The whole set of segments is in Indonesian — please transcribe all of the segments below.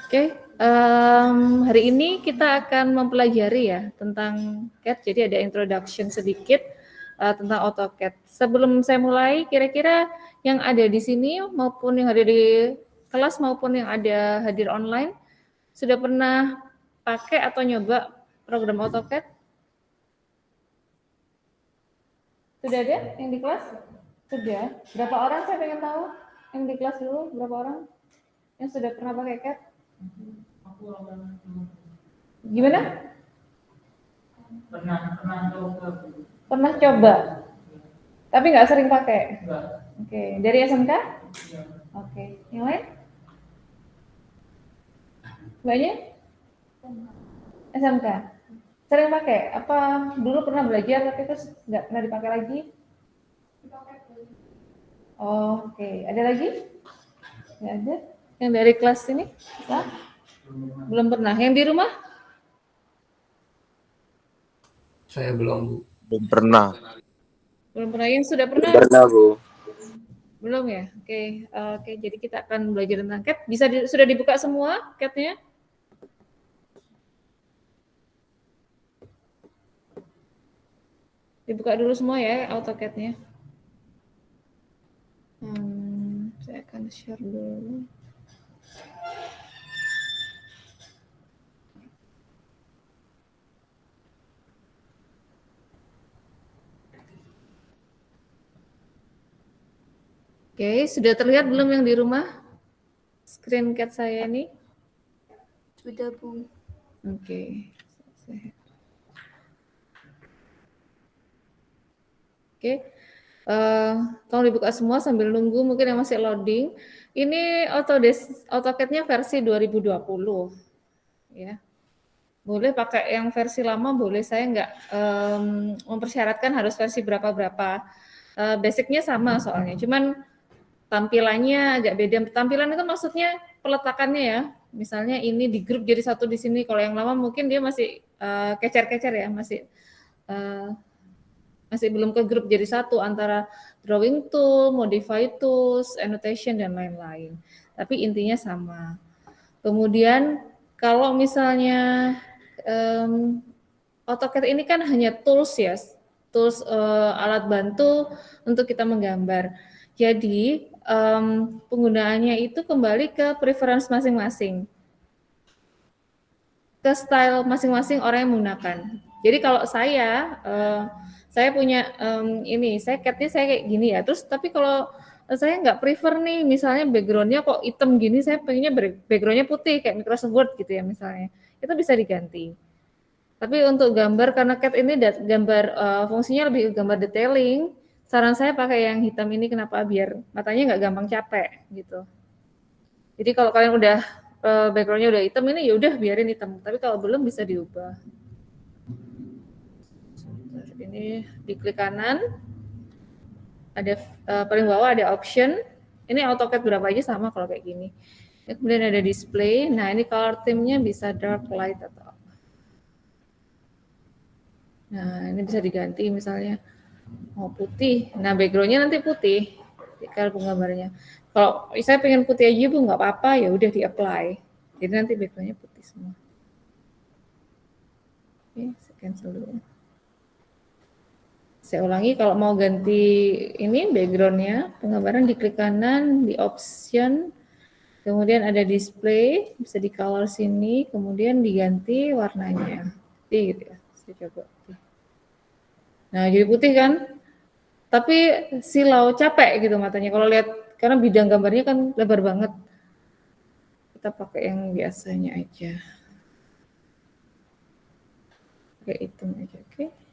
Oke, hari ini kita akan mempelajari ya tentang CAD. Jadi ada introduction sedikit tentang AutoCAD. Sebelum saya mulai, kira-kira yang ada di sini maupun yang ada di kelas maupun yang ada hadir online sudah pernah pakai atau nyoba program AutoCAD? Sudah ada yang di kelas? Sudah. Berapa orang saya pengen tahu? Yang di kelas dulu berapa orang yang sudah pernah pakai CAD? Gimana? Pernah coba, tapi nggak sering pakai. Oke, dari SMK? Oke, yang lain? Banyak? SMK. Sering pakai? Apa dulu pernah belajar tapi terus nggak pernah dipakai lagi? Oh, oke, ada lagi? Nggak ada? Yang dari kelas ini? Bisa? Belum pernah. Yang di rumah? Saya belum pernah. Belum pernah. Yang sudah pernah? Pernah, Bu. Belum ya? Oke, jadi kita akan belajar tentang CAD. Sudah dibuka semua CAD-nya? Dibuka dulu semua ya AutoCAD-nya. Saya akan share dulu. Oke, sudah terlihat belum yang di rumah? Screen CAD saya ini? Sudah, Bu. Oke. Oke. Tolong dibuka semua sambil nunggu mungkin yang masih loading. Ini AutoCAD-nya versi 2020. Ya. Boleh pakai yang versi lama, boleh. Saya nggak mempersyaratkan harus versi berapa-berapa. Basicnya sama soalnya, cuman tampilannya agak beda. Tampilan itu maksudnya peletakannya ya. Misalnya ini di grup jadi satu di sini. Kalau yang lama mungkin dia masih kecer-kecer ya, masih belum ke grup jadi satu antara drawing tool, modify tools, annotation dan lain-lain. Tapi intinya sama. Kemudian kalau misalnya AutoCAD ini kan hanya tools ya, tools alat bantu untuk kita menggambar. Jadi penggunaannya itu kembali ke preference masing-masing, ke style masing-masing orang yang menggunakan. Jadi kalau saya punya saya CAD-nya saya kayak gini ya. Terus tapi kalau saya nggak prefer nih, misalnya background-nya kok hitam gini, saya pengennya background-nya putih kayak Microsoft Word gitu ya misalnya. Itu bisa diganti. Tapi untuk gambar karena CAD ini gambar fungsinya lebih ke gambar detailing, saran saya pakai yang hitam ini kenapa? Biar matanya nggak gampang capek gitu. Jadi kalau kalian udah background-nya udah hitam ini ya udah biarin hitam. Tapi kalau belum bisa diubah. Ini diklik kanan, ada paling bawah ada option. Ini AutoCAD berapa aja sama kalau kayak gini. Kemudian ada display. Nah ini color theme-nya bisa dark, light atau apa. Nah ini bisa diganti misalnya mau putih. Nah background-nya nanti putih. Kalau penggambarnya. Kalau saya pengen putih aja Bu nggak apa-apa ya udah di apply. Jadi nanti background-nya putih semua. Oke, saya cancel dulu. Saya ulangi, kalau mau ganti ini background-nya, penggambaran diklik kanan, di option, kemudian ada display, bisa di color sini, kemudian diganti warnanya. Gitu ya, saya coba. Nah, jadi putih kan? Tapi silau capek gitu matanya. Kalau lihat, karena bidang gambarnya kan lebar banget. Kita pakai yang biasanya aja. Pakai hitam aja, oke.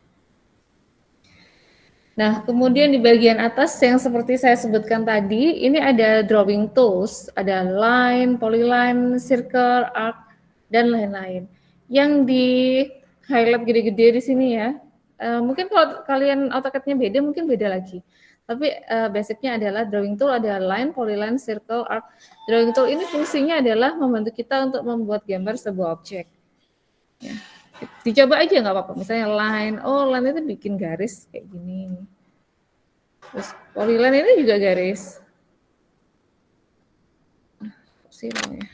Nah, kemudian di bagian atas yang seperti saya sebutkan tadi, ini ada drawing tools, ada line, polyline, circle, arc, dan lain-lain. Yang di highlight gede-gede di sini ya, mungkin kalau kalian AutoCAD-nya beda, mungkin beda lagi. Tapi basicnya adalah drawing tool, ada line, polyline, circle, arc. Drawing tool ini fungsinya adalah membantu kita untuk membuat gambar sebuah objek. Ya. Dicoba aja nggak apa-apa, misalnya line itu bikin garis kayak gini. Terus polyline ini juga garis. zero ya.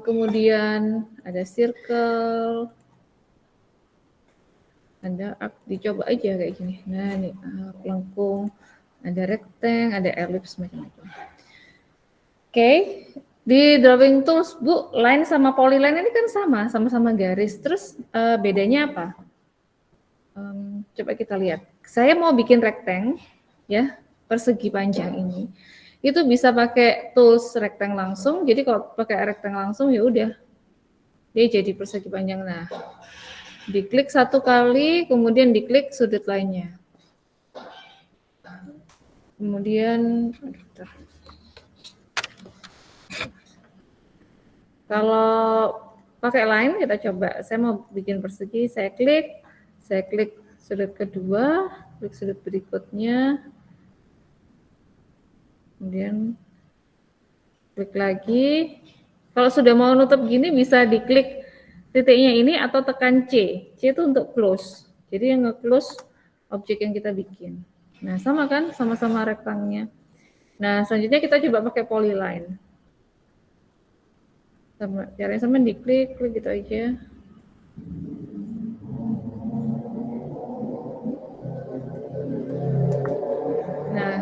Kemudian ada circle, ada arc, dicoba aja kayak gini. Nah ini lengkung, ada rectangle, ada ellipse macam-macam. Oke, di drawing tools Bu, line sama polyline ini kan sama-sama garis. Terus bedanya apa? Coba kita lihat. Saya mau bikin rectangle, ya, persegi panjang ini. Itu bisa pakai tools rectangle langsung. Jadi kalau pakai rectangle langsung ya udah, dia jadi persegi panjang. Nah, diklik satu kali, kemudian diklik sudut lainnya. Kemudian, kalau pakai line kita coba. Saya mau bikin persegi, saya klik sudut kedua, klik sudut berikutnya. Kemudian klik lagi. Kalau sudah mau nutup gini bisa diklik titiknya ini atau tekan C. C itu untuk close. Jadi yang nge-close objek yang kita bikin. Nah, sama kan? Sama-sama rektangnya. Nah, selanjutnya kita coba pakai polyline. Caranya sama diklik, klik gitu aja. Nah,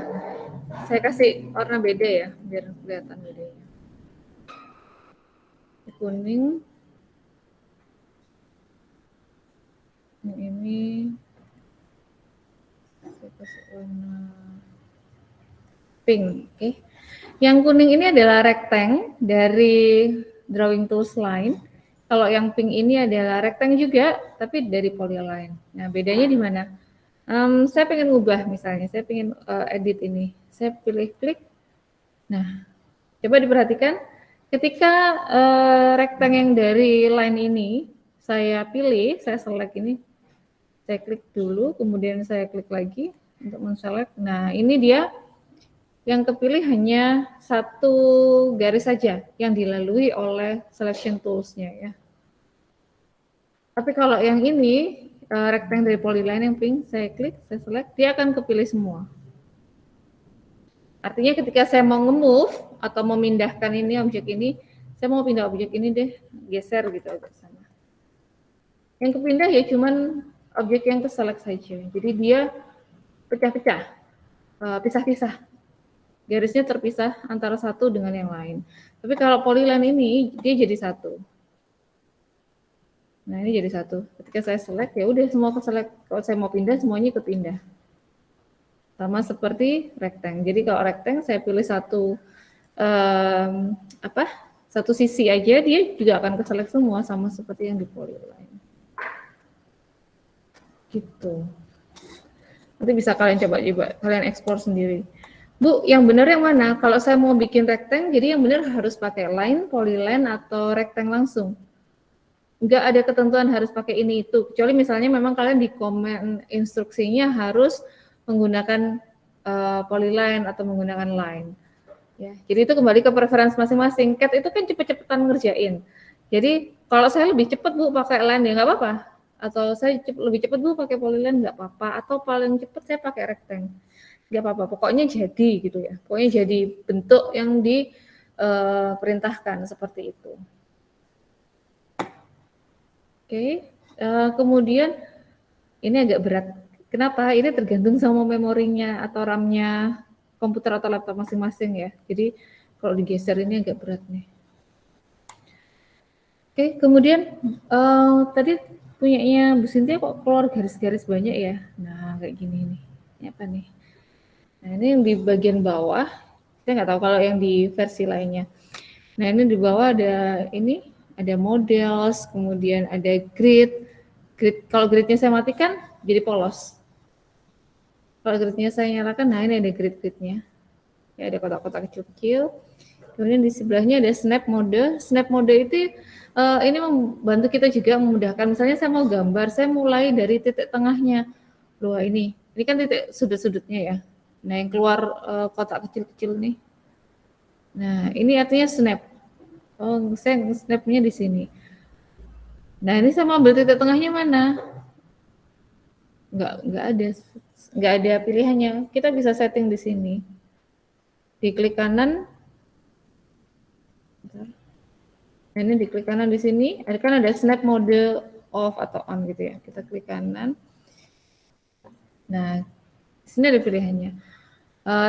saya kasih warna beda ya, biar kelihatan bedanya. Kuning. Ini saya kasih warna pink, oke. Yang kuning ini adalah rectangle dari drawing tools line. Kalau yang pink ini adalah rectangle juga, tapi dari polyline. Nah, bedanya di mana? Saya pengen ubah misalnya, saya pengen edit ini. Saya pilih klik. Nah, coba diperhatikan, ketika rectangle yang dari line ini saya pilih, saya select ini, saya klik dulu, kemudian saya klik lagi untuk men-select. Nah, ini dia yang kepilih hanya satu garis saja yang dilalui oleh selection tools-nya ya. Tapi kalau yang ini rectangle dari polyline yang pink, saya klik, saya select, dia akan kepilih semua. Artinya ketika saya mau nge-move atau memindahkan ini objek ini, saya mau pindah objek ini deh, geser gitu agak sana. Yang kepindah ya cuman objek yang ke select saja. Jadi dia pecah-pecah, pisah-pisah. Garisnya terpisah antara satu dengan yang lain. Tapi kalau polyline ini dia jadi satu. Nah, ini jadi satu. Ketika saya select ya udah semua ke select. Kalau saya mau pindah semuanya ikut pindah. Sama seperti rectangle. Jadi kalau rectangle saya pilih satu satu sisi aja, dia juga akan ke select semua sama seperti yang di polyline. Gitu. Nanti bisa kalian coba kalian ekspor sendiri. Bu, yang benar yang mana? Kalau saya mau bikin rectangle, jadi yang benar harus pakai line, polyline, atau rectangle langsung. Enggak ada ketentuan harus pakai ini itu. Kecuali misalnya memang kalian di komen instruksinya harus menggunakan polyline atau menggunakan line. Ya, jadi itu kembali ke preferensi masing-masing. Cat itu kan cepet-cepetan ngerjain. Jadi kalau saya lebih cepat Bu pakai line ya nggak apa-apa. Atau saya lebih cepat Bu pakai polyline nggak apa-apa. Atau paling cepat saya pakai rectangle. Nggak apa-apa, pokoknya jadi gitu ya. Pokoknya jadi bentuk yang diperintahkan seperti itu. Oke, kemudian ini agak berat. Kenapa? Ini tergantung sama memorinya atau RAM-nya komputer atau laptop masing-masing ya. Jadi kalau digeser ini agak berat nih. Oke, kemudian tadi punyanya Bu Sintia kok keluar garis-garis banyak ya. Nah, kayak gini nih. Ini apa nih? Nah, ini yang di bagian bawah, saya nggak tahu kalau yang di versi lainnya. Nah, ini di bawah ada models, kemudian ada grid. Kalau gridnya saya matikan, jadi polos. Kalau gridnya saya nyalakan, nah ini ada grid-gridnya. Ya, ada kotak-kotak kecil-kecil. Kemudian di sebelahnya ada snap mode. Snap mode itu ini membantu kita juga memudahkan. Misalnya saya mau gambar, saya mulai dari titik tengahnya. Loh, ini kan titik sudut-sudutnya ya. Nah, yang keluar kotak kecil-kecil nih. Nah, ini artinya snap. Oh, saya snapnya di sini. Nah, ini saya mau ambil titik tengahnya mana? Enggak ada. nggak ada pilihannya. Kita bisa setting di sini. Diklik kanan. Nah, ini diklik kanan di sini. Kan ada snap mode off atau on gitu ya. Kita klik kanan. Nah, di sini ada pilihannya.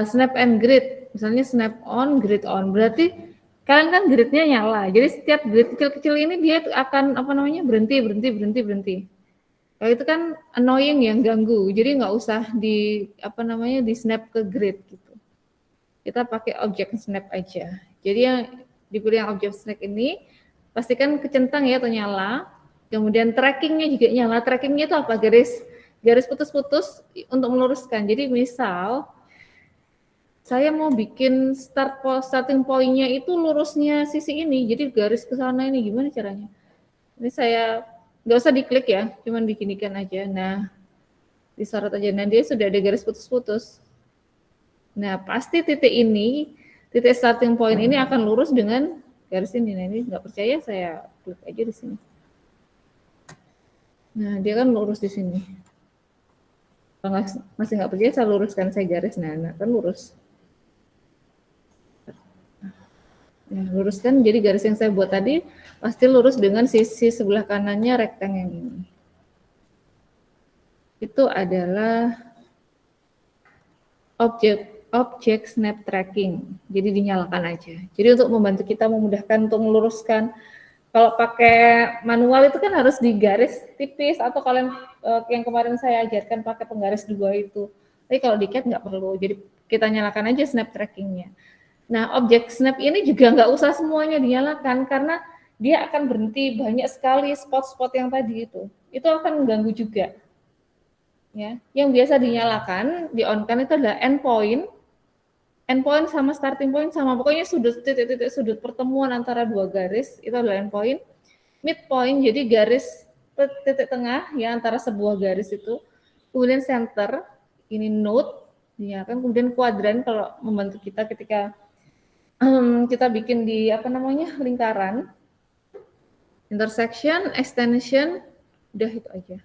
Snap and grid. Misalnya snap on, grid on. Berarti kalian kan gridnya nyala. Jadi setiap grid kecil-kecil ini dia akan berhenti. Kalau itu kan annoying yang ganggu, jadi nggak usah di di snap ke grid gitu. Kita pakai objek snap aja. Jadi yang dipilih yang objek snap ini pastikan kecentang ya atau nyala. Kemudian trackingnya juga nyala. Trackingnya itu apa? Garis putus-putus untuk meluruskan. Jadi misal saya mau bikin starting point-nya itu lurusnya sisi ini, jadi garis ke sana ini gimana caranya? Ini saya nggak usah diklik ya, cuman diginikan aja. Nah, disorot aja. Nah, dia sudah ada garis putus-putus. Nah, pasti titik starting point ini akan lurus dengan garis ini. Nah, ini nggak percaya, saya klik aja di sini. Nah, dia kan lurus di sini. Kalau masih nggak percaya, saya luruskan, saya garis. Nah kan lurus. Nah, luruskan, jadi garis yang saya buat tadi pasti lurus dengan sisi sebelah kanannya rectangle yang ini. Itu adalah objek snap tracking. Jadi dinyalakan aja. Jadi untuk membantu kita memudahkan untuk meluruskan. Kalau pakai manual itu kan harus digaris tipis atau kalian yang kemarin saya ajarkan pakai penggaris 2 itu. Tapi kalau di CAD nggak perlu. Jadi kita nyalakan aja snap trackingnya. Nah, objek snap ini juga nggak usah semuanya dinyalakan karena dia akan berhenti banyak sekali spot-spot yang tadi itu. Itu akan mengganggu juga. Ya, yang biasa dinyalakan, di-on-kan itu adalah endpoint sama starting point sama, pokoknya titik-titik sudut pertemuan antara dua garis itu adalah endpoint. Midpoint jadi garis titik tengah ya antara sebuah garis itu. Kemudian center, ini node, ya kan. Kemudian kuadran kalau membantu kita ketika kita bikin di lingkaran. Intersection, extension, udah itu aja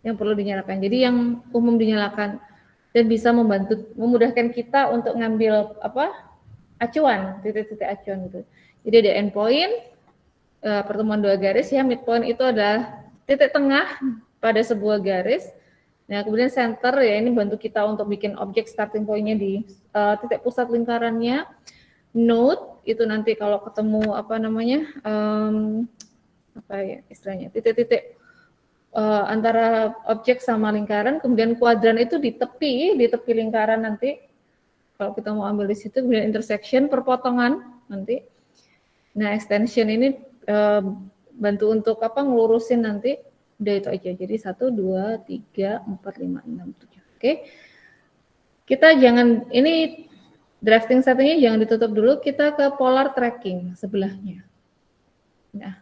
yang perlu dinyalakan. Jadi yang umum dinyalakan dan bisa memudahkan kita untuk ngambil acuan, titik-titik acuan gitu. Jadi ada endpoint, pertemuan dua garis ya. Midpoint itu adalah titik tengah pada sebuah garis. Nah, kemudian center ya, ini bantu kita untuk bikin objek starting point-nya di titik pusat lingkarannya. Node itu nanti kalau ketemu istilahnya titik-titik antara objek sama lingkaran. Kemudian kuadran itu di tepi lingkaran nanti kalau kita mau ambil di situ. Kemudian intersection, perpotongan nanti. Nah, extension ini bantu untuk ngelurusin nanti. Udah itu aja. Jadi 1, 2, 3, 4, 5, 6, 7. Oke. Kita jangan, ini drafting settingnya jangan ditutup dulu. Kita ke polar tracking sebelahnya. Nah,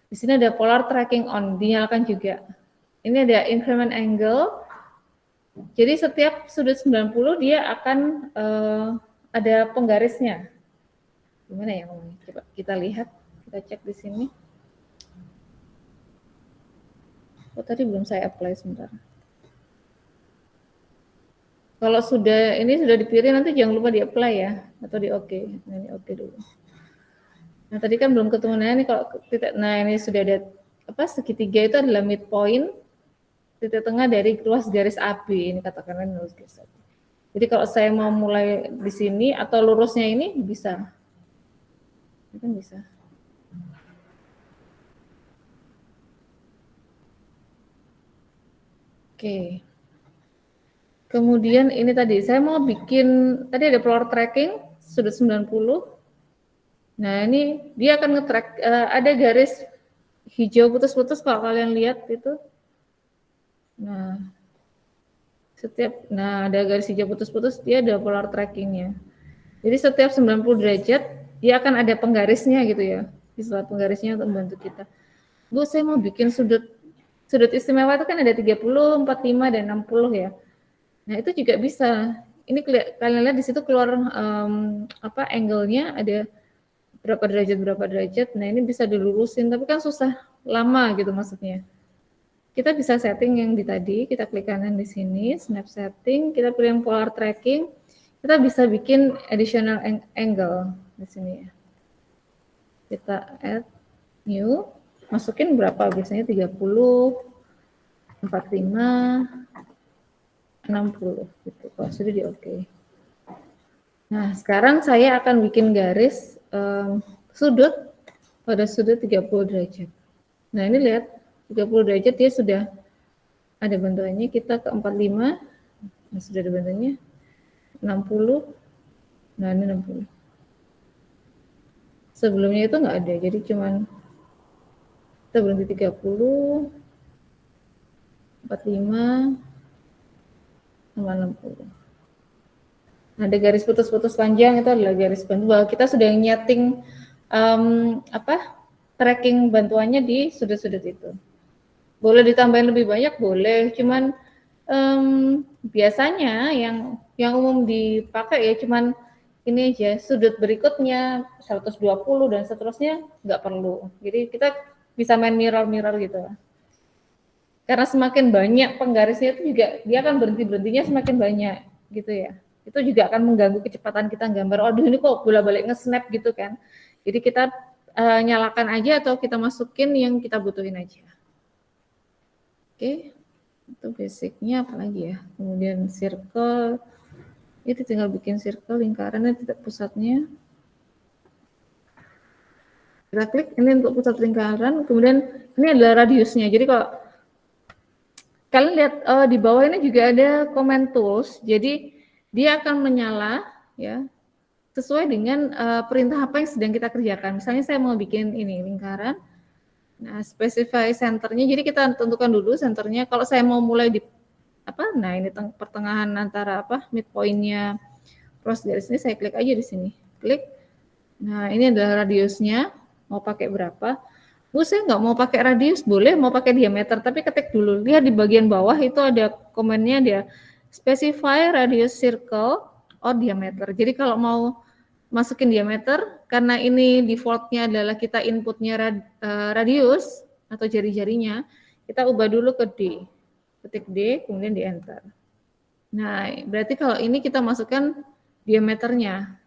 di sini ada polar tracking on, dinyalakan juga. Ini ada increment angle. Jadi setiap sudut 90 dia akan ada penggarisnya. Gimana ya ngomongnya? Coba kita lihat, kita cek di sini. Oh, tadi belum saya apply sebentar. Kalau ini sudah dipilih, nanti jangan lupa di-apply ya, atau di-oke. Nah, ini oke dulu. Nah, tadi kan belum ketemu. Nah, ini kalau titik, nah ini sudah ada segitiga itu adalah midpoint, titik tengah dari ruas garis AB. Ini katakanlah ruas garis AB. Jadi kalau saya mau mulai di sini atau lurusnya ini bisa. Ini kan bisa. Oke. Kemudian ini tadi saya mau bikin, tadi ada polar tracking sudut 90. Nah, ini dia akan nge-track, ada garis hijau putus-putus kalau kalian lihat itu. Nah, ada garis hijau putus-putus, dia ada polar trackingnya. Jadi setiap 90 derajat dia akan ada penggarisnya gitu ya. Istilah penggarisnya untuk membantu kita. Bu, saya mau bikin sudut istimewa itu kan ada 30, 45 dan 60 ya. Nah, itu juga bisa. Ini kalian lihat di situ keluar angle-nya ada berapa derajat. Nah, ini bisa dilurusin, tapi kan susah, lama gitu maksudnya. kita bisa setting yang di tadi, kita klik kanan di sini, snap setting, kita pilih yang polar tracking, kita bisa bikin additional angle di sini ya. Kita add new, masukin berapa biasanya 30, 45, 60 gitu. Kalau sudah di oke. Nah, sekarang saya akan bikin garis sudut pada sudut 30 derajat. Nah, ini lihat 30 derajat dia sudah ada bentukannya, kita ke 45, nah sudah ada bentukannya, 60, nah ini 60. Sebelumnya itu nggak ada, jadi cuman kita berhenti 30, 45, sama 60. Nah, ada garis putus-putus panjang, itu adalah garis bantu bahwa kita sudah nyeting tracking bantuannya di sudut-sudut itu. Boleh ditambahin lebih banyak, boleh. Cuman biasanya yang umum dipakai ya cuman ini aja, sudut berikutnya 120 dan seterusnya nggak perlu. Jadi kita bisa main mirror-mirror gitu. Karena semakin banyak penggarisnya itu juga dia akan berhentinya semakin banyak gitu ya. Itu juga akan mengganggu kecepatan kita gambar. Aduh ini kok bola-balik nge-snap gitu kan. Jadi kita nyalakan aja atau kita masukin yang kita butuhin aja. Oke, itu basicnya apalagi ya. Kemudian circle, itu tinggal bikin circle lingkarannya titik pusatnya. Kita klik ini untuk pusat lingkaran. Kemudian ini adalah radiusnya. Jadi kalau kalian lihat di bawah ini juga ada command tools. Jadi dia akan menyala ya sesuai dengan perintah apa yang sedang kita kerjakan. Misalnya saya mau bikin ini lingkaran. Nah, specify centernya. Jadi kita tentukan dulu centernya. Kalau saya mau mulai di nah ini pertengahan antara midpointnya cross garis ini, saya klik aja di sini. Klik. Nah, ini adalah radiusnya. Mau pakai berapa? Saya nggak mau pakai radius, boleh mau pakai diameter, tapi ketik dulu. Lihat di bagian bawah itu ada komennya dia specify radius circle or diameter. Jadi kalau mau masukin diameter, karena ini defaultnya adalah kita inputnya radius atau jari-jarinya, kita ubah dulu ke D. Ketik D, kemudian di enter. Nah, berarti kalau ini kita masukkan diameternya.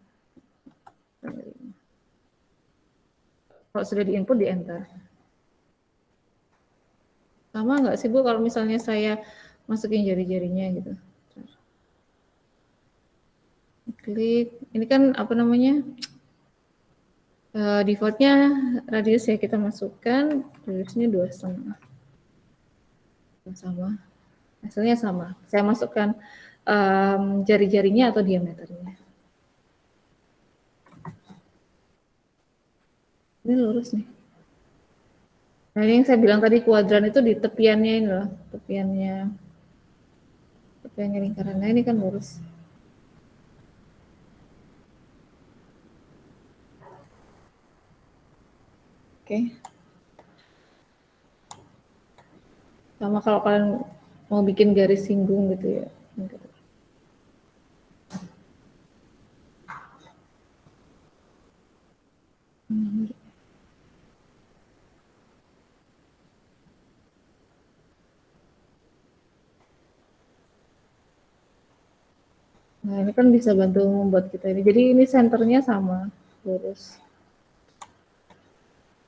Kalau sudah di input, di enter. Sama nggak sih Bu kalau misalnya saya masukin jari-jarinya gitu. Klik, ini kan defaultnya radius ya, kita masukkan radiusnya 2,5. Sama, hasilnya sama. Saya masukkan jari-jarinya atau diameternya. Ini lurus nih. Nah, ini yang saya bilang tadi kuadran itu di tepiannya ini loh, tepiannya lingkaran. Nah, ini kan lurus. Oke. Sama kalau kalian mau bikin garis singgung gitu ya. Nah, ini kan bisa bantu membuat kita ini. Jadi ini senternya sama, lurus.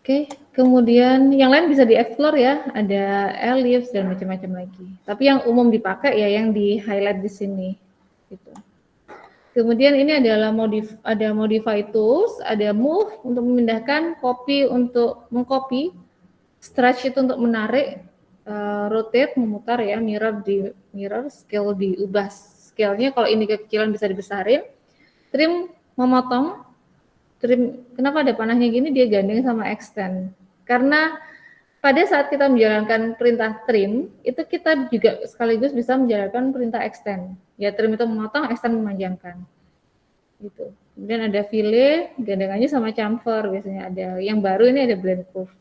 Oke, kemudian yang lain bisa dieksplor ya, ada ellipse dan macam-macam lagi. Tapi yang umum dipakai ya yang di highlight di sini. Gitu. Kemudian ini adalah ada modify tools, ada move untuk memindahkan, copy untuk mengcopy, stretch itu untuk menarik, rotate memutar ya, mirror scale diubah scale-nya, kalau ini kekecilan bisa dibesarin, trim memotong. Trim, kenapa ada panahnya gini, dia gandeng sama extend. Karena pada saat kita menjalankan perintah trim, itu kita juga sekaligus bisa menjalankan perintah extend. Ya, trim itu memotong, extend memanjangkan. Gitu. Kemudian ada fillet, gandengannya sama chamfer, biasanya ada. Yang baru ini ada blend curve.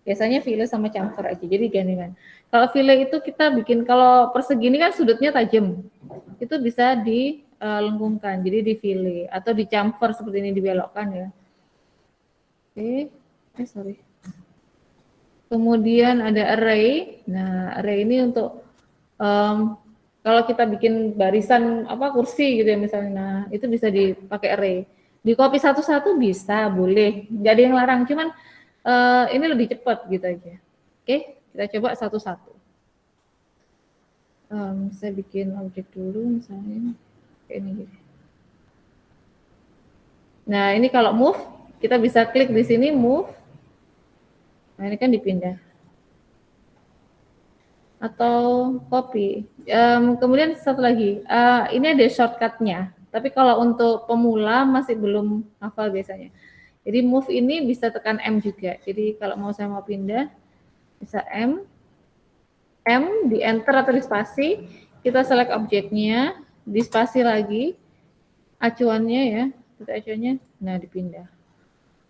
Biasanya fillet sama chamfer aja, jadi gandengan. Kalau fillet itu kita bikin, kalau persegi ini kan sudutnya tajam. Itu bisa di lengkungkan, jadi di fillet atau di chamfer seperti ini, dibelokkan ya. Oke, sorry. Kemudian ada array. Nah, array ini untuk kalau kita bikin barisan kursi gitu ya misalnya, nah itu bisa dipakai array. Di copy satu-satu bisa, boleh, nggak ada yang larang. Cuman ini lebih cepat gitu aja. Oke, kita coba satu-satu. Saya bikin objek dulu misalnya kayak ini gitu. Nah ini kalau move kita bisa klik di sini move. Nah ini kan dipindah atau copy. Kemudian satu lagi, ini ada shortcutnya. Tapi kalau untuk pemula masih belum hafal biasanya. Jadi move ini bisa tekan M juga. Jadi kalau saya mau pindah bisa M di enter atau di spasi. Kita select objeknya, di spasi lagi, acuannya ya, kita acuannya, nah dipindah.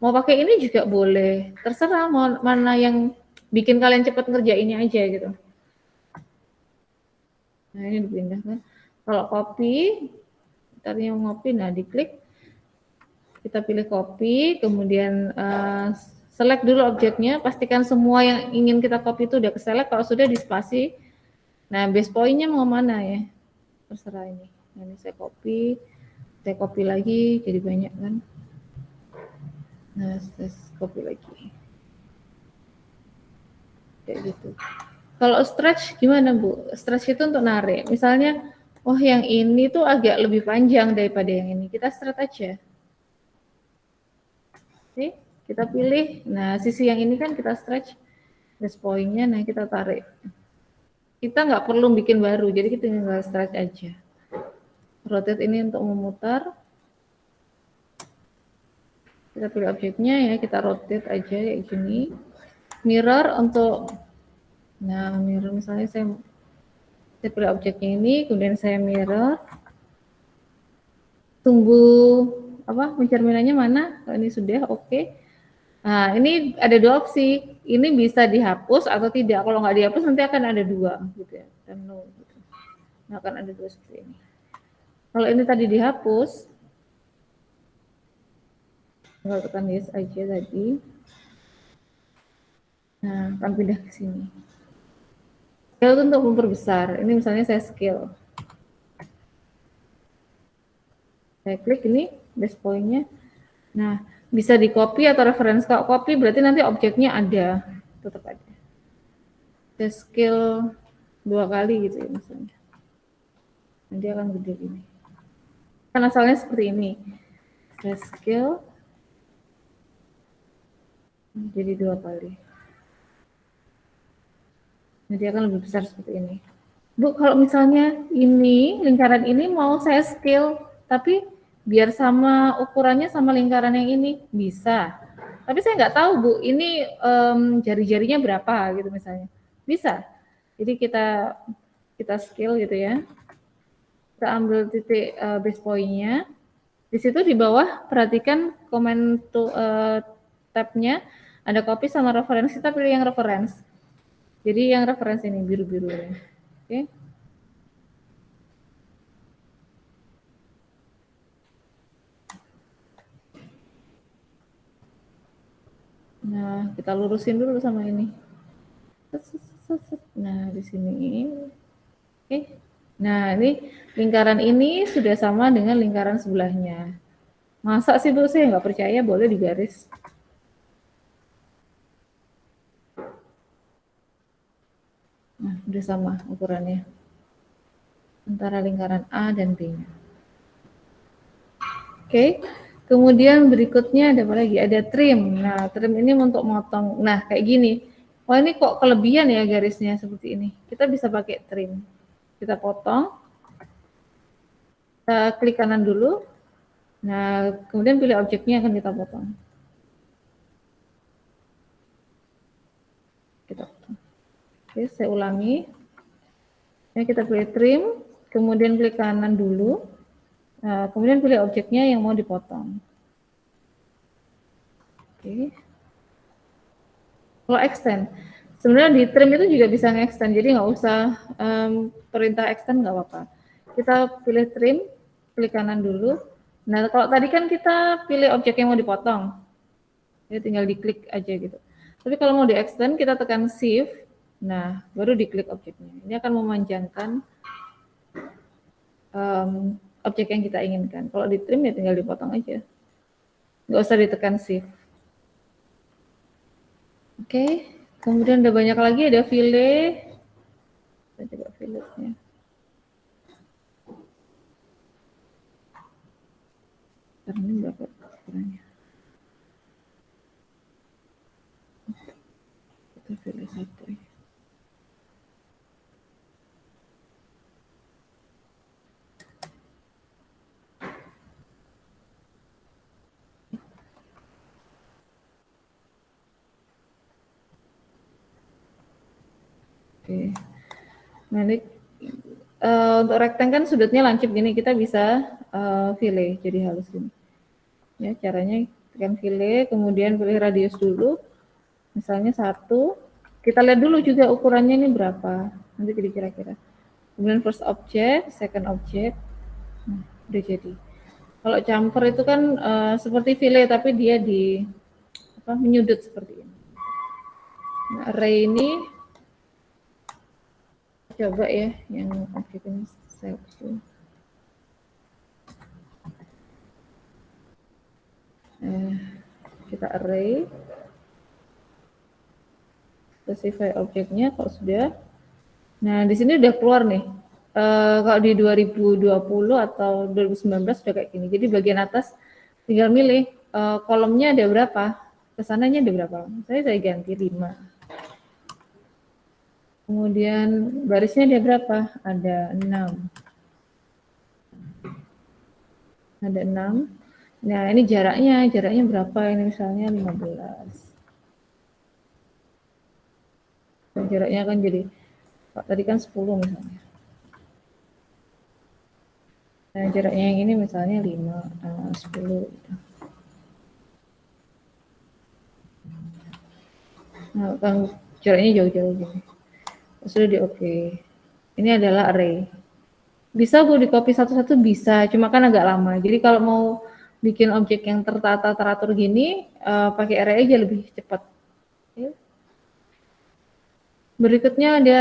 Mau pakai ini juga boleh, terserah mau mana yang bikin kalian cepat ngerjainnya aja gitu. Nah ini dipindahkan. Kalau copy, tadinya mau ngopi, nah diklik, kita pilih copy, kemudian select dulu objeknya, pastikan semua yang ingin kita copy itu udah ke-select, kalau sudah di spasi. Nah base point-nya mau mana ya? Terserah ini. Nah, ini saya copy lagi, jadi banyak kan. Nah, saya copy lagi. Kayak gitu. Kalau stretch gimana Bu? Stretch itu untuk narik. Misalnya, oh yang ini tuh agak lebih panjang daripada yang ini. Kita stretch aja. Oke, kita pilih. Nah, sisi yang ini kan kita stretch. Base point-nya, nah kita tarik. Kita nggak perlu bikin baru, jadi kita tinggal stretch aja. Rotate ini untuk memutar. Kita pilih objeknya ya, kita rotate aja kayak gini. Mirror untuk, nah mirror misalnya saya pilih objeknya ini, kemudian saya mirror. Tunggu pencerminannya mana? Kalau ini sudah oke. Nah ini ada dua opsi. Ini bisa dihapus atau tidak. Kalau nggak dihapus nanti akan ada dua, gitu ya. Dan no, gitu. Nah, akan ada dua seperti ini. Kalau ini tadi dihapus, tinggal tekan yes aja tadi. Nah, akan pindah ke sini. Scale itu untuk memperbesar. Ini misalnya saya scale. Saya klik ini base point-nya. Nah, bisa di copy atau reference. Kalau copy berarti nanti objeknya ada, tetap ada. Saya scale 2 kali gitu ya misalnya. Nanti akan gede ini. Kan asalnya seperti ini. Saya scale jadi 2 kali. Nanti akan lebih besar seperti ini. Bu, kalau misalnya ini, lingkaran ini mau saya scale, tapi biar sama ukurannya sama lingkaran yang ini, bisa. Tapi saya nggak tahu, Bu, ini jari-jarinya berapa gitu misalnya. Bisa. Jadi kita scale gitu ya. Kita ambil titik base point-nya. Di situ di bawah perhatikan komen tab-nya ada copy sama reference. Kita pilih yang reference. Jadi yang referensi ini biru-biru ya. Oke. Nah, kita lurusin dulu sama ini. Nah, di sini. Oke. Nah, ini lingkaran ini sudah sama dengan lingkaran sebelahnya. Masa sih Bu, saya nggak percaya, boleh digaris. Nah, udah sama ukurannya antara lingkaran A dan B-nya. Oke, kemudian berikutnya ada apa lagi? Ada trim. Nah, trim ini untuk motong. Nah, kayak gini. Wah, ini kok kelebihan ya garisnya seperti ini. Kita bisa pakai trim. Kita potong. Kita klik kanan dulu. Nah, kemudian pilih objeknya akan kita potong. Kita potong. Oke, saya ulangi. Ya, kita pilih trim, kemudian klik kanan dulu. Nah, kemudian pilih objeknya yang mau dipotong. Oke. Kalau extend, sebenarnya di trim itu juga bisa nge-extend, jadi nggak usah perintah extend nggak apa-apa. Kita pilih trim, klik kanan dulu. Nah, kalau tadi kan kita pilih objek yang mau dipotong, ya tinggal diklik aja gitu. Tapi kalau mau di-extend, kita tekan Shift, nah baru diklik objeknya. Ini akan memanjangkan objek yang kita inginkan. Kalau di trim ya tinggal dipotong aja. Nggak usah ditekan Shift. Oke, kemudian ada banyak lagi, ada fillet. Kita coba filletnya. Ini berapa ukurannya? Kita pilih satu ya. Oke. Nah ini untuk rectangle kan sudutnya lancip gini, kita bisa fillet jadi halus gini. Ya caranya tekan fillet, kemudian pilih radius dulu, misalnya 1. Kita lihat dulu juga ukurannya ini berapa, nanti jadi kira-kira. Kemudian first object, second object, nah, udah jadi. Kalau chamfer itu kan seperti fillet tapi dia di menyudut seperti ini. Nah, array ini coba ya yang objek ini saya hapus. Kita array, specify objeknya kalau sudah. Nah di sini udah keluar nih. Kalau di 2020 atau 2019 sudah kayak gini. Jadi bagian atas tinggal milih kolomnya ada berapa, kesananya ada berapa. Saya ganti 5. Kemudian barisnya ada berapa? Ada 6. Ada 6. Nah ini jaraknya berapa? Ini misalnya 15. Dan jaraknya kan jadi, tadi kan 10 misalnya. Nah jaraknya yang ini misalnya 5, 10 gitu. Nah kan jaraknya jauh-jauh gini. Sudah di oke. Ini adalah array. Bisa Bu di copy satu-satu bisa, cuma kan agak lama. Jadi kalau mau bikin objek yang tertata teratur gini, pakai array aja lebih cepat. Okay. Berikutnya ada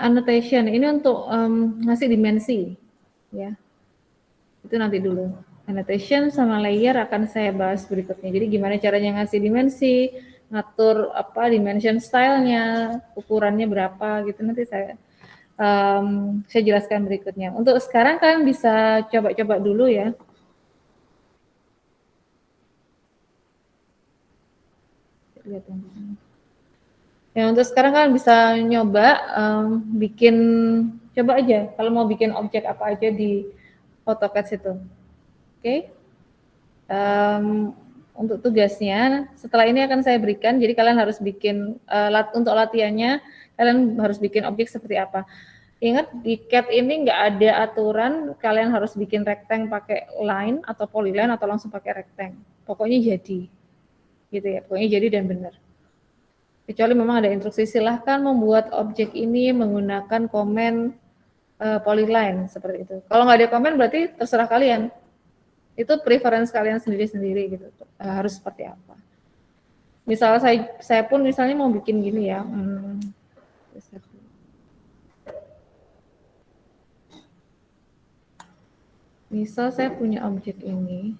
annotation. Ini untuk ngasih dimensi, ya. Itu nanti dulu. Annotation sama layer akan saya bahas berikutnya. Jadi gimana caranya ngasih dimensi, ngatur dimension stylenya, ukurannya berapa gitu nanti saya jelaskan berikutnya. Untuk sekarang kalian bisa coba-coba dulu ya. Lihat yang di sini. Ya untuk sekarang kalian bisa nyoba bikin, coba aja kalau mau bikin objek apa aja di AutoCAD situ. Oke. Untuk tugasnya setelah ini akan saya berikan, jadi kalian harus bikin untuk latihannya kalian harus bikin objek seperti apa. Ingat di CAD ini nggak ada aturan kalian harus bikin rectangle pakai line atau polyline atau langsung pakai rectangle. Pokoknya jadi, gitu ya. Pokoknya jadi dan benar. Kecuali memang ada instruksi silahkan membuat objek ini menggunakan komen polyline seperti itu. Kalau nggak ada komen berarti terserah kalian. Itu preference kalian sendiri-sendiri gitu. Harus seperti apa. Misal saya pun misalnya mau bikin gini ya. Misal saya punya objek ini.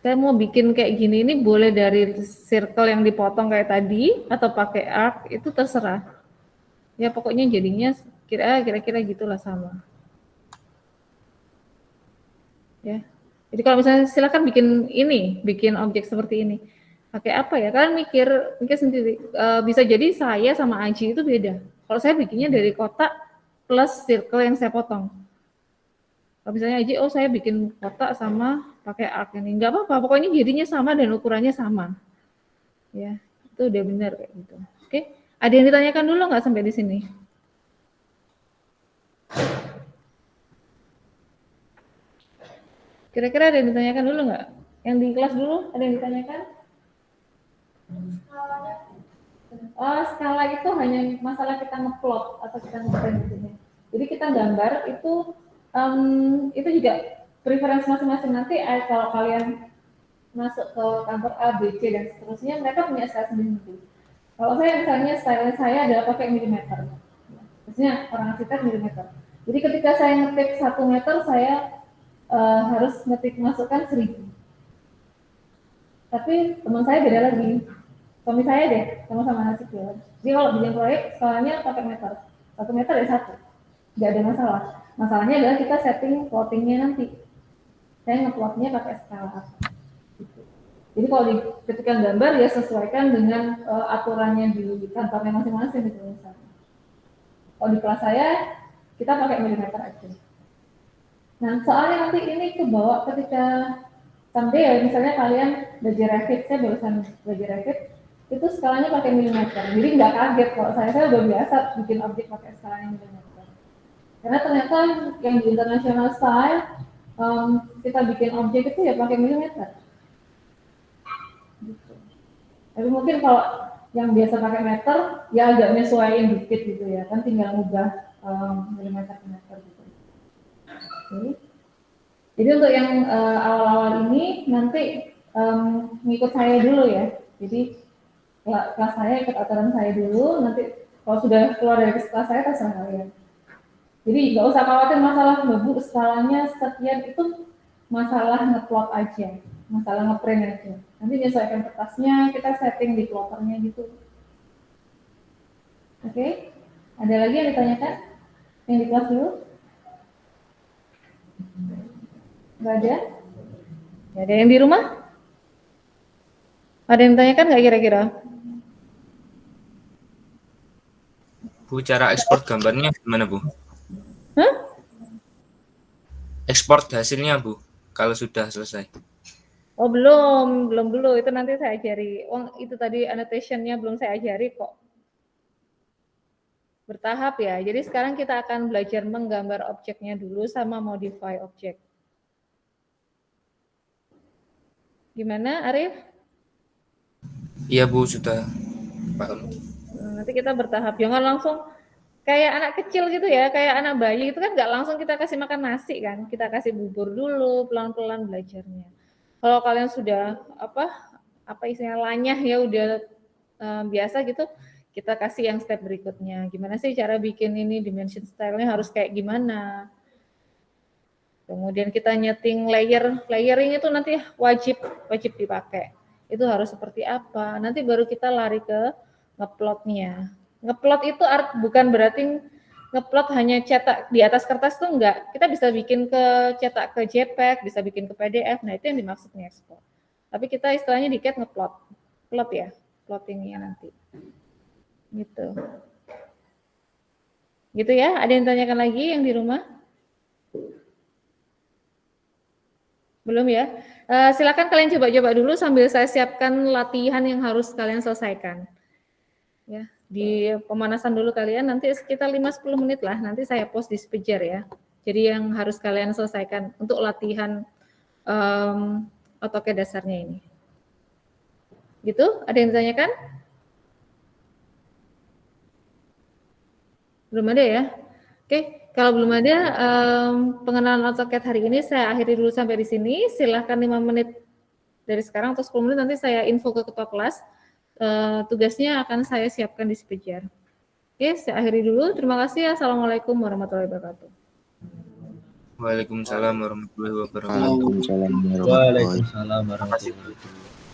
Saya mau bikin kayak gini, ini boleh dari circle yang dipotong kayak tadi, atau pakai arc, itu terserah. Ya pokoknya jadinya kira-kira gitulah sama. Ya. Jadi kalau misalnya silakan bikin ini, bikin objek seperti ini. Pakai apa ya? Kalian mikir sendiri. Bisa jadi saya sama Aji itu beda. Kalau saya bikinnya dari kotak plus circle yang saya potong. Kalau misalnya Aji, saya bikin kotak sama pakai arc ini, nggak apa-apa, pokoknya jadinya sama dan ukurannya sama. Ya, itu udah benar kayak gitu. Oke, Ada yang ditanyakan dulu nggak sampai di sini? Kira-kira ada yang ditanyakan dulu nggak? Yang di kelas dulu ada yang ditanyakan? Skala itu hanya masalah kita ngeplot atau kita ngeprint gitu ya. Jadi kita gambar itu juga preferensi masing-masing. Nanti kalau kalian masuk ke kantor A, B, C dan seterusnya, mereka punya style sendiri. Kalau saya misalnya style saya adalah pakai milimeter. Maksudnya orang arsitek milimeter. Jadi ketika saya ngetik 1 meter, saya harus ngetik masukkan 1000. Tapi teman saya beda lagi. Suami saya deh, sama-sama ngasih keluar. Jadi kalau bikin proyek, skalanya pakai meter. 1 meter ya 1. Nggak ada masalah. Masalahnya adalah kita setting plottingnya nanti. Saya ngeplotnya pakai skala. Jadi kalau ketika gambar ya sesuaikan dengan aturannya di kantornya masing-masing gitu misalnya. Kalau di kelas saya, kita pakai milimeter aja. Nah, soalnya nanti ini kebawa ketika someday ya, misalnya kalian belajar Revit, saya barusan belajar Revit, itu skalanya pakai milimeter. Jadi nggak kaget kalau saya udah biasa bikin objek pakai skalanya milimeter. Karena ternyata yang di international style, kita bikin objek itu ya pakai milimeter. Gitu. Tapi mungkin kalau yang biasa pakai meter, ya agak nyesuaiin dikit gitu ya, kan tinggal ngubah milimeter ke meter gitu. Okay. Jadi untuk yang awal-awal ini nanti ngikut saya dulu ya. Jadi kelas saya ikut aturan saya dulu, nanti kalau sudah keluar dari kelas saya terserah kalian. Jadi nggak usah khawatir masalah Bu, skalanya sekian, itu masalah ngeplot aja, masalah ngeprint aja. Nanti menyesuaikan kertasnya, kita setting di plotternya gitu. Oke, ada lagi yang ditanyakan? Yang di kelas dulu? Nggak ada? Nggak ada yang di rumah? Ada yang ditanyakan nggak kira-kira? Bu, cara ekspor gambarnya gimana, Bu? Hah? Ekspor hasilnya, Bu, kalau sudah selesai. Oh, belum dulu. Itu nanti saya ajari. Itu tadi annotation-nya belum saya ajari kok. Bertahap ya. Jadi sekarang kita akan belajar menggambar objeknya dulu sama modify objek. Gimana, Arif? Iya, Bu, sudah paham. Nanti kita bertahap. Jangan langsung kayak anak kecil gitu ya, kayak anak bayi itu kan nggak langsung kita kasih makan nasi kan. Kita kasih bubur dulu, pelan-pelan belajarnya. Kalau kalian sudah apa istilahnya lanyah ya, udah biasa gitu, kita kasih yang step berikutnya. Gimana sih cara bikin ini, dimension style-nya harus kayak gimana. Kemudian kita nyeting layering itu nanti wajib dipakai. Itu harus seperti apa. Nanti baru kita lari ke ngeplotnya. Ngeplot itu bukan berarti ngeplot hanya cetak di atas kertas tuh enggak. Kita bisa bikin cetak ke JPEG, bisa bikin ke PDF. Nah, itu yang dimaksud ekspor. Tapi kita istilahnya di CAD ngeplot. Plot ya, plottingnya nanti. Gitu. Gitu ya. Ada yang tanyakan lagi yang di rumah? Belum ya? Silakan kalian coba-coba dulu sambil saya siapkan latihan yang harus kalian selesaikan. Ya, di pemanasan dulu kalian, nanti sekitar 5-10 menit lah, nanti saya post di Speedjar ya. Jadi yang harus kalian selesaikan untuk latihan AutoCAD dasarnya ini. Gitu? Ada yang ditanyakan? Belum ada ya? Oke, kalau belum ada pengenalan AutoCAD hari ini saya akhiri dulu sampai di sini. Silahkan 5 menit dari sekarang atau 10 menit nanti saya info ke ketua kelas. Tugasnya akan saya siapkan di Speedjar. Oke, saya akhiri dulu. Terima kasih. Assalamualaikum warahmatullahi wabarakatuh. Waalaikumsalam warahmatullahi wabarakatuh. Waalaikumsalam warahmatullahi wabarakatuh.